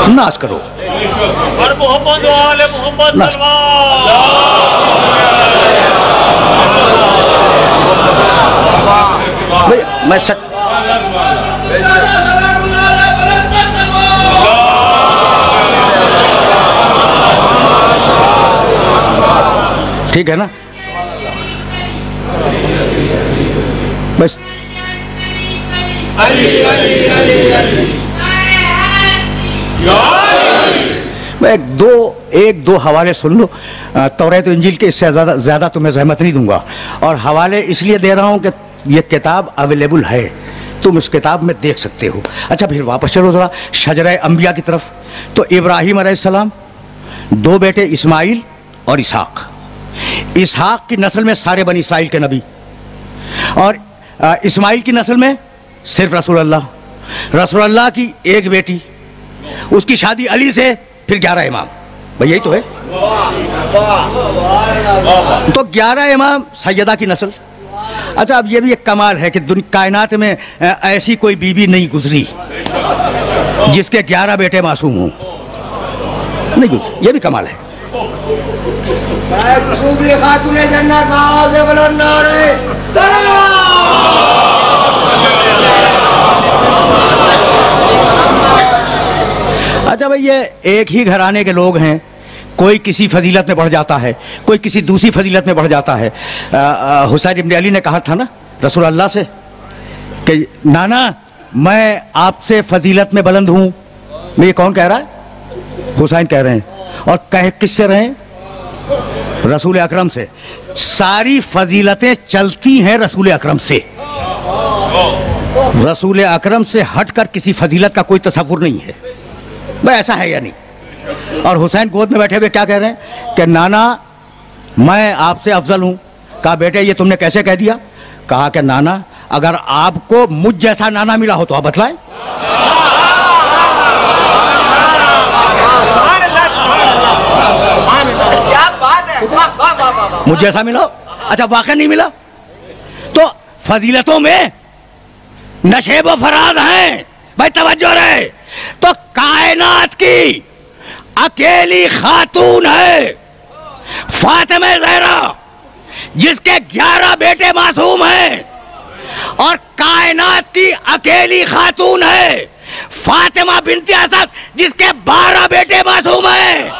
नाश करो। मोहम्मद वाले मोहम्मद मैं सच ठीक है ना? बस अली अली अली अली एक दो हवाले सुन लो तौरात इंजील के। इससे ज्यादा तुम्हें ज़हमत नहीं दूंगा। और हवाले इसलिए दे रहा हूं कि ये किताब अवेलेबल है, तुम इस किताब में देख सकते हो। अच्छा फिर वापस चलो जरा शजरा अंबिया की तरफ। तो इब्राहिम अलैहिस्सलाम, दो बेटे इस्माइल और इसहाक। इसहाक की नस्ल में सारे बनी इसराइल के नबी, और इस्माइल की नस्ल में सिर्फ रसूल अल्लाह की एक बेटी, उसकी शादी अली से, फिर 11 इमाम। भाई यही तो है। तो 11 इमाम सैयदा की नस्ल। अच्छा अब ये भी एक कमाल है कि कायनात में ऐसी कोई बीबी नहीं गुजरी जिसके 11 बेटे मासूम हों। नहीं गुजरी, ये भी कमाल है। अच्छा भाई ये एक ही घराने के लोग हैं, कोई किसी फजीलत में बढ़ जाता है, कोई किसी दूसरी फजीलत में बढ़ जाता है। हुसैन इब्न अली ने कहा था ना रसूल अल्लाह से कि नाना मैं आपसे फजीलत में बुलंद हूँ। ये कौन कह रहा है? हुसैन कह रहे हैं। और कह किससे रहे हैं? रसूल अकरम से। सारी फजीलतें चलती हैं रसूल अकरम से। रसूल अकरम से हटकर किसी फजीलत का कोई तसव्वुर नहीं है। भाई ऐसा है या नहीं? और हुसैन गोद में बैठे हुए क्या कह रहे हैं कि नाना मैं आपसे अफजल हूं। कहा बेटे ये तुमने कैसे कह दिया? कहा कि नाना अगर आपको मुझ जैसा नाना मिला हो तो आप बतलाएं। मुझ जैसा मिला? अच्छा वाकई नहीं मिला तो फजीलतों में नशेब व फराज हैं। भाई तवज्जो रहे। तो कायनात की अकेली खातून है फातिमा ज़हरा, जिसके 11 बेटे मासूम हैं। और कायनात की अकेली खातून है फातिमा बिन्ते असद, जिसके 12 बेटे मासूम हैं।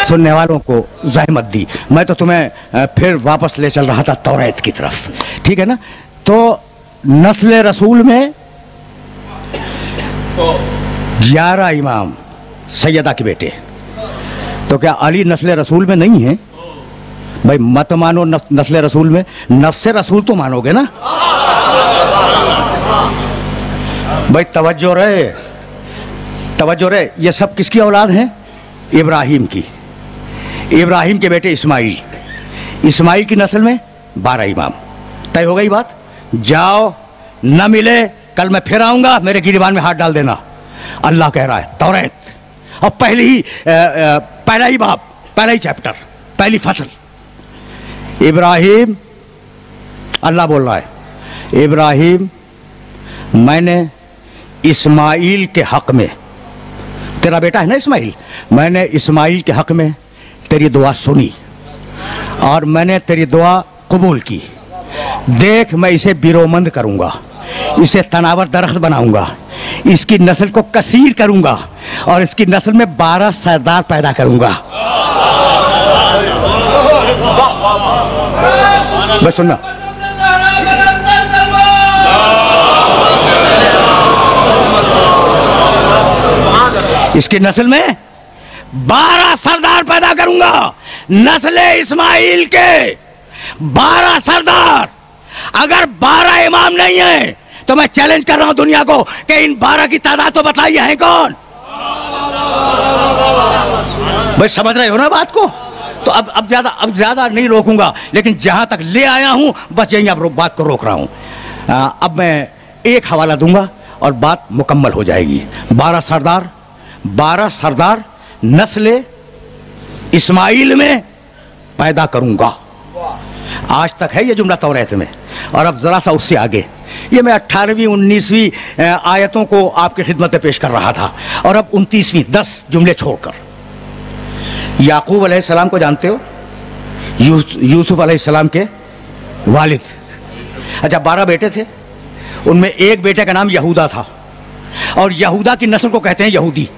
सुनने वालों को ज़हमत दी। मैं तो तुम्हें फिर वापस ले चल रहा था तौरात की तरफ, ठीक है ना? तो नस्ल रसूल में 11 इमाम सैयदा के बेटे। तो क्या अली नस्ल रसूल में नहीं है? भाई मत मानो नस्ल रसूल में, नफ्स रसूल तो मानोगे ना? भाई तवज्जो रहे, तवज्जो रहे। ये सब किसकी औलाद है? इब्राहिम की। इब्राहिम के बेटे इस्माइल, इस्माइल की नस्ल में 12 इमाम। तय हो गई बात। जाओ न मिले कल मैं फिर आऊंगा, मेरे गिरबान में हाथ डाल देना। अल्लाह कह रहा है तौरात, और पहला ही बाब, पहला ही चैप्टर, पहली फसल। इब्राहिम, अल्लाह बोल रहा है इब्राहिम मैंने इस्माइल के हक में, तेरा बेटा है ना इस्माइल, मैंने इस्माइल के हक में तेरी दुआ सुनी और मैंने तेरी दुआ कबूल की। देख मैं इसे बिरोमंद करूंगा, इसे तनावर दरख्त बनाऊंगा, इसकी नस्ल को कसीर करूंगा और इसकी नस्ल में 12 सरदार पैदा करूंगा। बस सुनना, इसकी नस्ल में 12 सरदार पैदा करूंगा। नस्ल इस्माइल के 12 सरदार। अगर 12 इमाम नहीं है तो मैं चैलेंज कर रहा हूं दुनिया को कि इन 12 की तादाद तो बताइए है कौन? भाई समझ रहे हो ना बात को? तो अब ज्यादा नहीं रोकूंगा, लेकिन जहां तक ले आया हूं बस यहीं अब बात को रोक रहा हूं। अब मैं एक हवाला दूंगा और बात मुकम्मल हो जाएगी। 12 सरदार नस्ल इस्माइल में पैदा करूंगा। आज तक है ये जुमला तौरात में, और अब जरा सा उससे आगे। ये मैं 18वीं 19वीं आयतों को आपकी खिदमत में पेश कर रहा था, और अब 29वीं 10 जुमले छोड़कर। याकूब अलैहिस्सलाम को जानते हो? यूसुफ अलैहिस्सलाम के वालिद। अच्छा, 12 बेटे थे, उनमें एक बेटे का नाम यहूदा था, और यहूदा की नस्ल को कहते हैं यहूदी।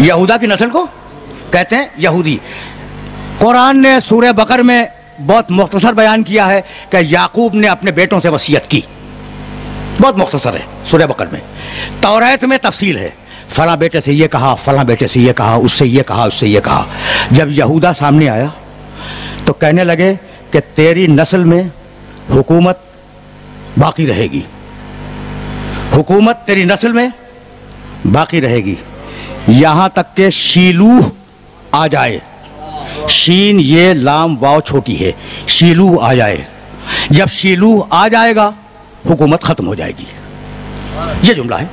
यहूदा की नस्ल को कहते हैं यहूदी। कुरान ने सूरह बकर में बहुत मुख्तसर बयान किया है कि याकूब ने अपने बेटों से वसीयत की। बहुत मुख्तसर है सूरह बकर में। तौरात में तफसील है, फला बेटे से ये कहा, फला बेटे से ये कहा, उससे ये कहा, उससे ये कहा। जब यहूदा सामने आया तो कहने लगे कि तेरी नस्ल में हुकूमत बाकी रहेगी, हुकूमत तेरी नस्ल में बाकी रहेगी, यहां तक के शीलूह आ जाए। शीन ये लाम वाव छोटी है, शीलूह आ जाए। जब शीलूह आ जाएगा हुकूमत खत्म हो जाएगी। ये जुमला है।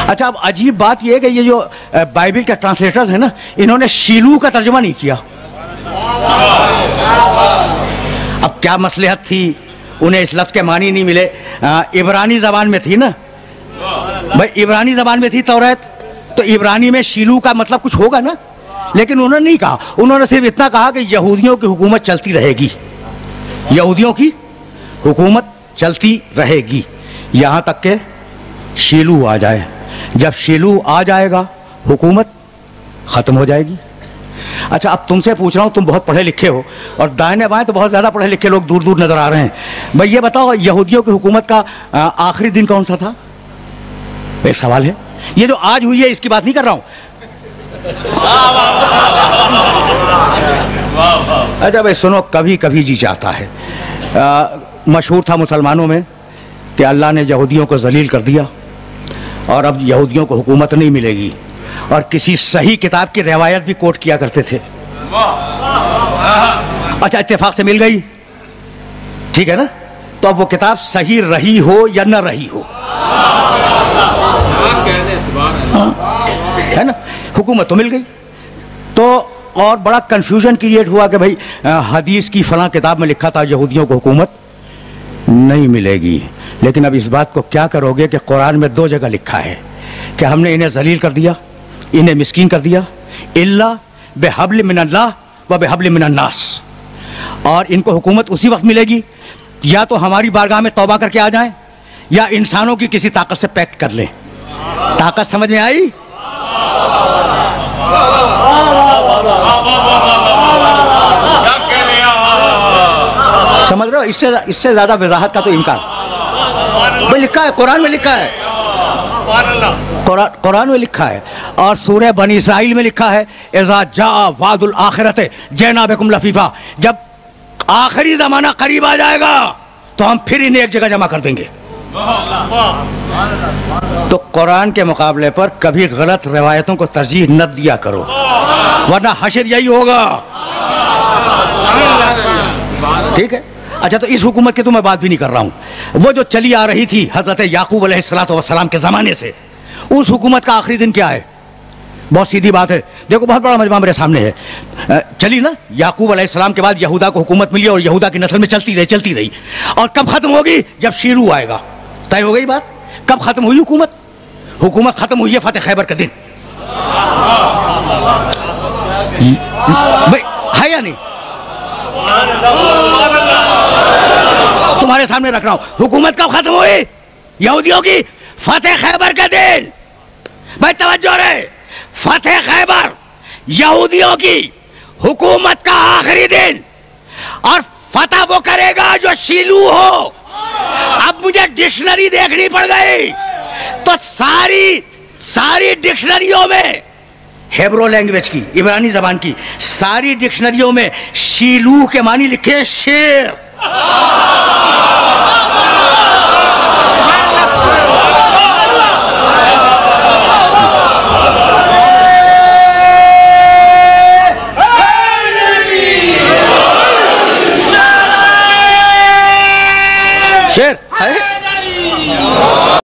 अच्छा, अब अजीब बात यह है कि ये जो बाइबल के ट्रांसलेटर्स हैं ना, इन्होंने शीलूह का तर्जुमा नहीं किया। अब क्या मसलहत थी, उन्हें इस लफ्ज़ के मानी नहीं मिले। इब्रानी जबान में थी ना भाई, इब्रानी जबान में थी तौरात, तो इब्रानी में शीलू का मतलब कुछ होगा ना। लेकिन उन्होंने नहीं कहा, उन्होंने सिर्फ इतना कहा कि यहूदियों की हुकूमत चलती रहेगी, यहूदियों की हुकूमत चलती रहेगी यहां तक के शीलू आ जाए। जब शीलू आ जाएगा हुकूमत खत्म हो जाएगी। अच्छा, अब तुमसे पूछ रहा हूं, तुम बहुत पढ़े लिखे हो, और दाहिने बाएं तो बहुत ज्यादा पढ़े लिखे लोग दूर दूर नजर आ रहे हैं। भाई ये बताओ, यहूदियों की हुकूमत का आखिरी दिन कौन सा था? एक सवाल है। ये जो आज हुई है इसकी बात नहीं कर रहा हूं। अच्छा भाई सुनो, कभी कभी जी चाहता है। मशहूर था मुसलमानों में कि अल्लाह ने यहूदियों को जलील कर दिया और अब यहूदियों को हुकूमत नहीं मिलेगी, और किसी सही किताब की रिवायत भी कोट किया करते थे। अच्छा, इत्तेफाक से मिल गई, ठीक है ना? तो अब वो किताब सही रही हो या न रही हो, है ना, हुकूमत तो मिल गई। तो और बड़ा कंफ्यूजन क्रिएट हुआ कि भाई हदीस की फलां किताब में लिखा था यहूदियों को हुकूमत नहीं मिलेगी। लेकिन अब इस बात को क्या करोगे कि कुरान में 2 जगह लिखा है कि हमने इन्हें जलील कर दिया, इन्हें मिस्कीन कर दिया, इल्ला बेहब्ल मिनल्लाह व बेहब्ल मिनन्नास, और इनको हुकूमत उसी वक्त मिलेगी या तो हमारी बारगाह में तौबा करके आ जाएं या इंसानों की किसी ताकत से पैक्ट कर लें। ताकत समझ में आई? समझ रहे हो? इससे ज्यादा वजाहत का तो इनकार भाई लिखा है, कुरान में लिखा है, कुरान में लिखा है। और सूरह बनी इसराइल में लिखा है, इज़ा जाअ वादुल आखिरत जैना बिकुम लफीफा, जब आखिरी जमाना करीब आ जाएगा तो हम फिर इन्हें एक जगह जमा कर देंगे। तो कुरान के मुकाबले पर कभी गलत रिवायतों को तरजीह न दिया करो, वरना हशर यही होगा। ठीक है? अच्छा, तो इस हुकूमत की तो मैं बात भी नहीं कर रहा हूं। वो जो चली आ रही थी हजरत याकूब अलैहिस्सलाम के जमाने से, उस हुकूमत का आखिरी दिन क्या है? बहुत सीधी बात है, देखो बहुत बड़ा मजमा मेरे सामने है। चली ना, याकूब अलैहिस्सलाम के बाद यहूदा को हुकूमत मिली और यहूदा की नस्ल में चलती रही। और कब खत्म होगी? जब शीरू आएगा। तय हो गई बात। कब खत्म हुई हुकूमत? हुकूमत खत्म हुई है फतेह खैबर के दिन। भाई है या नहीं? तुम्हारे सामने रख रहा हूं, हुकूमत कब खत्म हुई? यहूदियों की फतेह खैबर के दिन। भाई तवज्जो रहे, फतेह खैबर यहूदियों की हुकूमत का आखिरी दिन, और फतह वो करेगा जो शीलू हो। अब मुझे डिक्शनरी देखनी पड़ गई, तो सारी डिक्शनरियों में, हेब्रो लैंग्वेज की, इब्रानी जबान की सारी डिक्शनरियों में शीलू के मानी लिखे शेर।